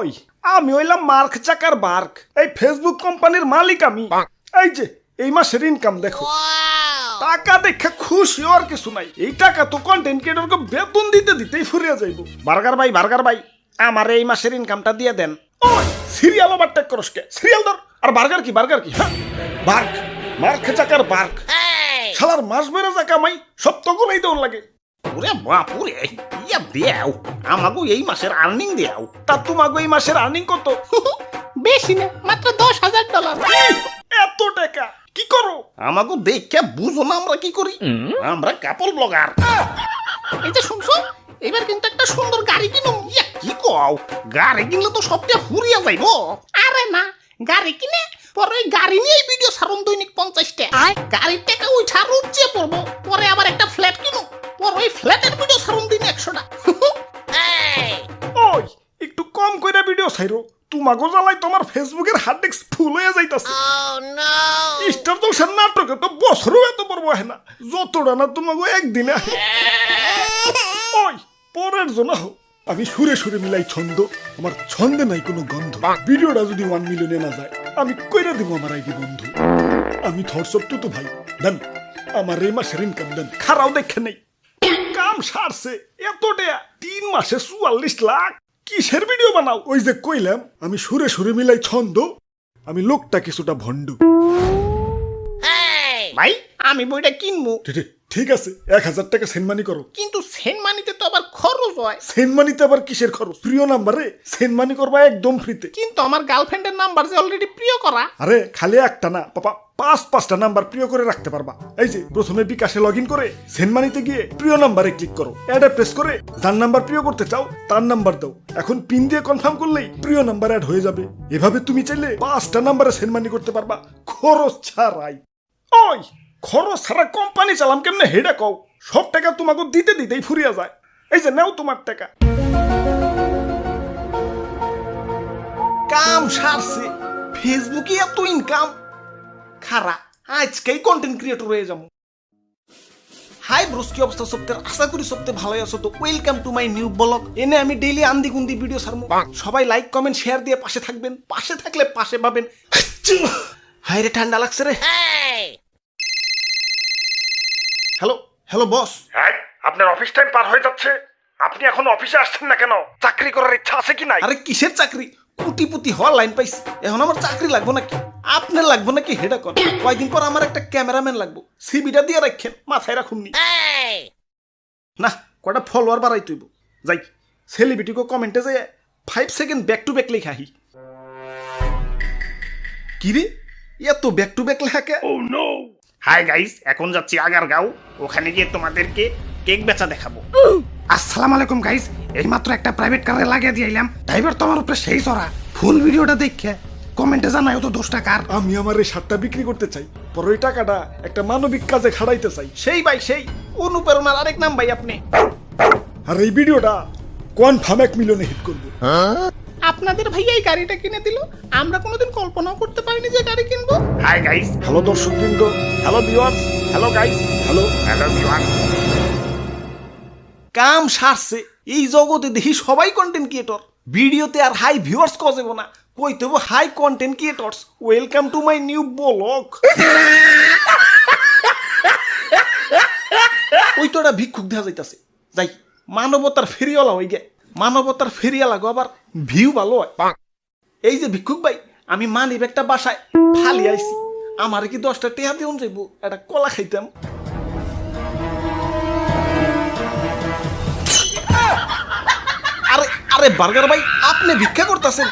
ওই আমি হইলাম মার্ক চাকার বার্ক, এই ফেসবুক কোম্পানির মালিক আমি। এই যে এই মাসের ইনকাম দেখো, টাকা দেখে খুশি আর কিছু নাই। এই টাকা তো কন্টেন্ট ক্রিয়েটরকে বেতন দিতে দিতেই ফুরিয়ে যাইব। বার্গার ভাই আমার এই মাসের ইনকামটা দিয়ে দেন। ওই সিরিয়াল ওভারটেক করস কে? সিরিয়াল ধর। আর বার্গার কি হ্যাঁ বার্ক, মার্ক চাকার বার্ক। শালার মাস বেড়ে যা কামাই সব তো গুলাই দৌড় লাগে। ওরে বাপুরে, ইয়া দেও আমাগো এই মাসের আর্নিং দেও। তা তোমাকে এই মাসের আর্নিং কত? বেশি না, মাত্র $10,000। এত টাকা কি করো? আমাগো দেখে বুঝো না আমরা কি করি। আমরা কাপল ব্লগার। এই যে শুনছো, এবার কিন্তু একটা সুন্দর গাড়ি কিনুম। ইয়া কি কও, গাড়ি কিনলে তো সবটা ফুরিয়া যাইব। আরে না, গাড়ি কিনে পরে ওই গাড়ি নিয়েই ভিডিও ছাড়ুন দৈনিক 50টা। গাড়ির টাকা উঠা রুচে পড়বো, পরে আবার একটা ফ্ল্যাট কিনুম, পরে ওই ফ্ল্যাটের ভিডিও ছাড়ুন দিন 100টা। ওই একটু কম কইরা ভিডিও ছাইরো, তোমাগো জ্বালাই তোমার ফেসবুকের হার্ড ডিস্ক ফুল হয়ে যাইতাছে। স্টার জলসার নাটকে তো বছরও এত বড় হয় না, যতটা না তোমাগো একদিনে আহে। ওই পরের জন্য হোক, আমি সুরে সুরে মিলাই ছন্দ, আমার ছন্দে নাই কোনো গন্ধ। ভিডিওটা যদি 1 মিলিয়নে না যায় আমি কইরা দিব আমার আইডি বন্ধু। আমি থরসব তো ভাই দেন, আমার এই মাসের ইনকাম দেন। খারাও দেখে নেই কাম সারছে এত টাকা, 3 মাসে 44 লাখ। কিসের ভিডিও বানাও? ওই যে কইলাম আমি সুরে সুরে মিলাই ছন্দ, আমি লোকটা কিছুটা ভণ্ড। ভাই আমি বইটা কিনবো। ঠিক আছে, 1000 টাকা সেন্ড করো। কিন্তু সেন্ড মানিতে তো আবার খরচ হয়। সেন্ড মানিতে আবার কিসের খরচ? প্রিয় নাম্বারে সেন্ড মানি করবা একদম ফ্রিতে। কিন্তু আমার গার্লফ্রেন্ডের নাম্বার যে অলরেডি প্রিয় করা। আরে খালি একটা না পাপা, 5-5টা নাম্বার প্রিয় করে রাখতে পারবা। এই যে প্রথমে বিকাশে লগ ইন করে সেন্ড মানিতে গিয়ে প্রিয় নাম্বারে ক্লিক করো, অ্যাডে প্রেস করে যার নাম্বার প্রিয় করতে চাও তার নাম্বার দাও। এখন পিন দিয়ে কনফার্ম করলেই প্রিয় নাম্বার অ্যাড হয়ে যাবে। এভাবে তুমি চাইলে 5টা নাম্বারে সেন্ড মানি করতে পারবা খরচ ছাড়াই। ওই খরচ ছাড়া কোম্পানি চালাম কেমনে হেডা কও? সব টাকা তোমাকে দিতে দিতেই ফুরিয়া যায়। এই যে নাও তোমার টাকা। কাম সারছে, ফেসবুকে এত ইনকাম। খারা আজকেই কন্টেন্ট ক্রিয়েটর হয়ে যাবো। হাই ব্রোস, কি অবস্থা সপ্তাহের? আশা করি সপ্তাহে ভালোই আছো। তো welcome to my new blog. এনে আমি ডেইলি আন্দি গুন্দি ভিডিও ছাড়বো। সবাই লাইক কমেন্ট শেয়ার দিয়ে পাশে থাকবেন। পাশে থাকলে পাশে পাবেন। হাই রে ঠান্ডা লাগছে রে। Hello boss. হ্যাঁ, আপনার অফিস টাইম পার হয়ে যাচ্ছে, আপনি এখন অফিসে আসছেন না কেন? চাকরি করার ইচ্ছা আছে কি নাই? আরে কিসের চাকরি? কোটিপতি হওয়ার লাইন পাইছি, এখন আমার চাকরি লাগবো নাকি? আপনার লাগবো নাকি হেডা কর। কয়দিন পর আমার একটা ক্যামেরাম্যান লাগবো, সিবিটা দিয়ে রাখেন, মাথায় রাখুননি। না কটা ফলোয়ার বাড়াই তুইব। যাই সেলিব্রিটিকে কমেন্টে যাই 5 সেকেন্ড ব্যাক টু ব্যাক লেখাহি। কি রে এত ব্যাক টু ব্যাক লেখা কে? ও নো। হাই গাইস, এখন যাচ্ছি আগারগাঁও, ওখানে গিয়ে তোমাদেরকে কেক বেচা দেখাবো। আসসালামু আলাইকুম গাইস, এইমাত্র একটা প্রাইভেট কারে লাগিয়ে দিয়ে এলাম। ড্রাইভার তো আমার উপরে সেই চড়া। ফুল ভিডিওটা দেখে কমেন্টে জানাই তো 10 টাকার। আমি আমার এই শার্টটা বিক্রি করতে চাই, পরে ওই টাকাটা একটা মানবিক কাজে খাড়াইতে চাই। সেই ভাই সেই অনুপ্রেরণার আরেক নাম ভাই আপনি। আর এই ভিডিওটা কনফার্ম 1 মিলিয়নে হিট করবে। আপনাদের ভাইয়া এই গাড়িটা কিনে দিল, আমরা কোনোদিন কল্পনাও করতে পারিনি যে গাড়ি কিনবো। হাই গাইস, হ্যালো দর্শকবৃন্দ, hello viewers, hello guys, hello viewers. কাম সারছে, এই জগতে দেখি সবাই কন্টেন্ট ক্রিয়েটর। ভিডিওতে আর হাই ভিউয়ার্স কজেব না, কইতে হবে hi content creators. Welcome to my new blog. ওই তো একটা ভিক্ষুক দেখা যাইতাছে, যাই মানবতার ফেরিওয়ালা হয়ে গে। মানবতার ফেরিওয়ালা গো আবার ভিউ ভালো হয়। এই যে ভিক্ষুক ভাই, আমি মানিব একটা বাসায় ফালি আইছি, আমার কি 10টা টেহা দিউন যাইবো, একটা কলা খাইতাম। আরে আরে বার্গার ভাই, আপনি ভিক্ষা করতেছেন?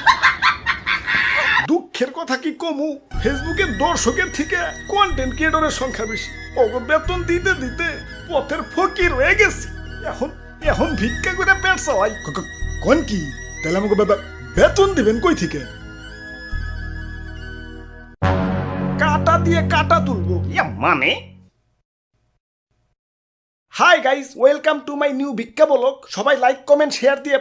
দুঃখের কথা কি কমু, ফেসবুকের দর্শকের থেকে কন্টেন্ট ক্রিয়েটরের সংখ্যা বেশি। ওগো বেতন দিতে দিতে পথের ফকির হয়ে গেছি। এখন ভিক্ষা করে পেট চালাই। কোন কি তাহলে আমাকে বেতন দিবেন কই থেকে? কাটা দিয়ে কাটা তুলবো মানে। Hi guys, welcome to my new ভিক্ষা ব্লগ। সবাই লাইক কমেন্ট শেয়ার দিয়ে